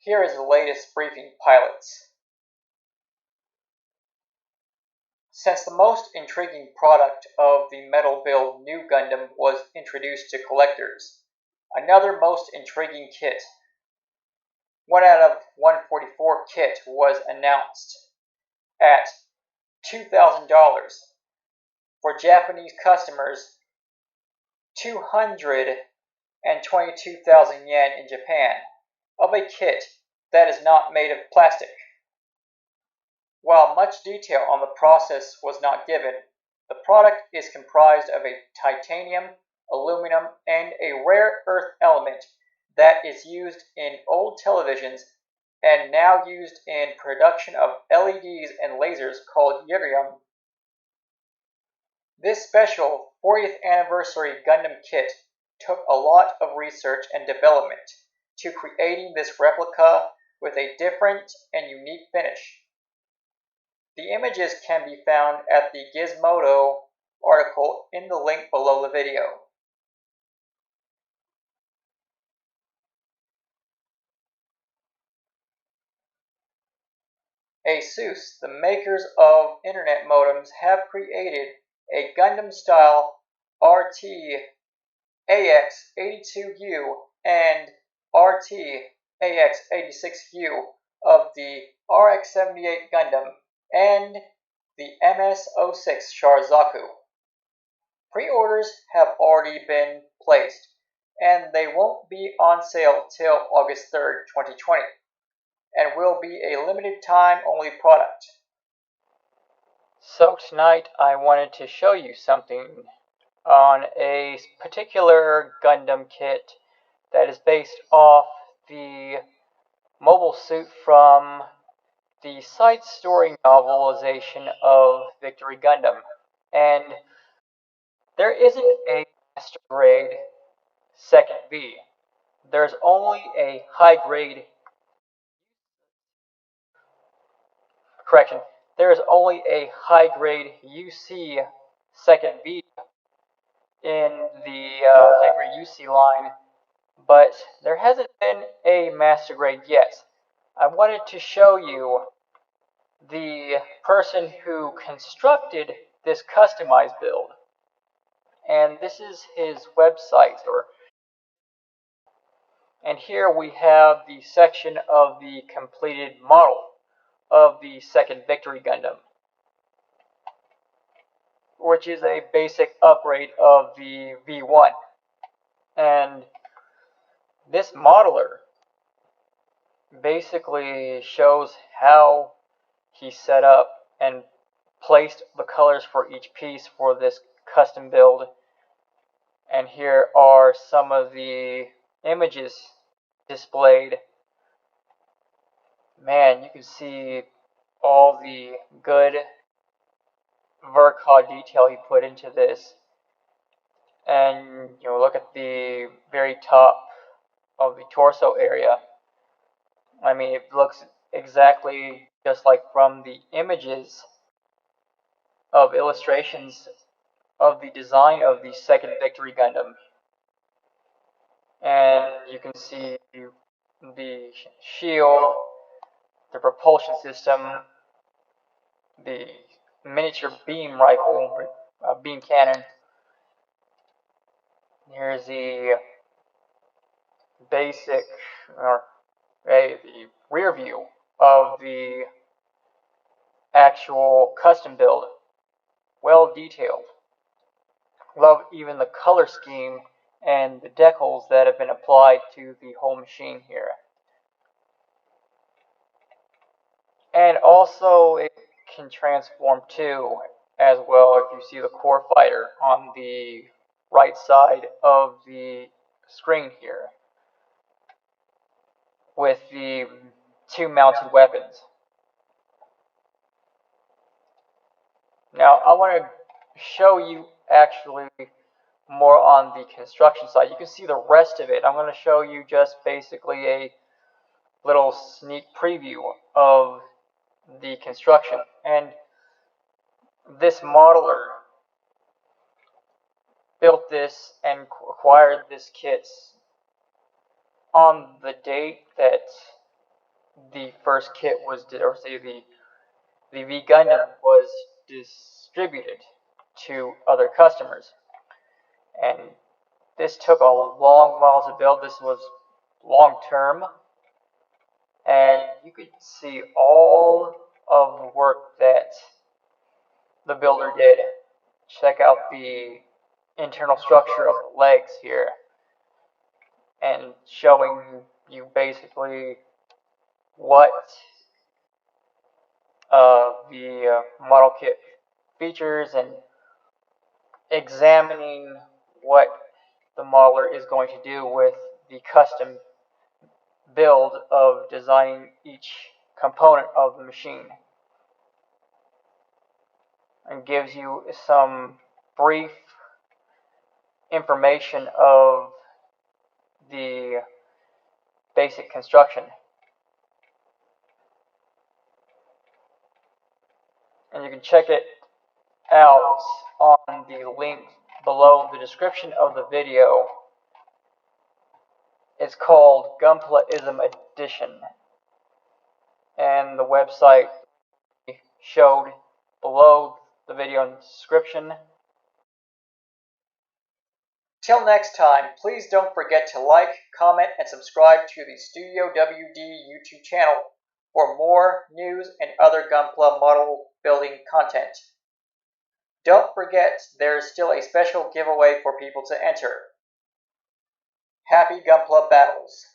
Here is the latest briefing pilots. Since the most intriguing product of the metal build New Gundam was introduced to collectors, another most intriguing kit, 1 out of 144 kit, was announced at $2,000. For Japanese customers, 222,000 yen in Japan, of a kit that is not made of plastic. While much detail on the process was not given, the product is comprised of a titanium, aluminum, and a rare earth element that is used in old televisions and now used in production of LEDs and lasers called yttrium. This special 40th anniversary Gundam kit took a lot of research and development to creating this replica with a different and unique finish. The images can be found at the Gizmodo article in the link below the video. Asus, the makers of internet modems, have created a Gundam-style RT AX82U and RT AX86U of the RX-78 Gundam and the MS-06 Sharzaku. Pre-orders have already been placed, and they won't be on sale till August 3rd, 2020, and will be a limited time only product. So tonight I wanted to show you something on a particular Gundam kit that is based off the mobile suit from the side story novelization of Victory Gundam. And there isn't a master grade second B. There's only a high grade There is only a high grade UC second B in the high grade UC line, but there hasn't been a master grade yet. I wanted to show you the person who constructed this customized build, and this is his website. And here we have the section of the completed model of the second Victory Gundam, which is a basic upgrade of the V1. And this modeler basically shows how he set up and placed the colors for each piece for this custom build. And here are some of the images displayed. Man, you can see all the good vertical detail he put into this. And look at the very top of the torso area. I mean, it looks exactly just like from the images of illustrations of the design of the second Victory Gundam. And you can see the shield, the propulsion system, the miniature beam rifle, beam cannon. Here's the basic, the rear view of the actual custom build. Well detailed. Love even the color scheme and the decals that have been applied to the whole machine here. And also it can transform too, as well, if you see the core fighter on the right side of the screen here, with the two mounted weapons. Now I want to show you actually more on the construction side. You can see the rest of it. I'm going to show you just basically a little sneak preview of the construction. And this modeler built this and acquired this kit on the date that the first kit was, or say the V Gundam was distributed to other customers. And this took a long while to build. This was long term, and you could see all of the work that the builder did. Check out the internal structure of the legs here, and showing you basically what the model kit features, and examining what the modeler is going to do with the custom build of designing each component of the machine, and gives you some brief information of the basic construction. And you can check it out on the link below the description of the video. It's called Gunpla-ism Edition, and the website showed below the video in the description. Till next time, please don't forget to like, comment, and subscribe to the Studiowd YouTube channel for more news and other Gunpla model building content. Don't forget, there is still a special giveaway for people to enter. Happy Gunpla battles!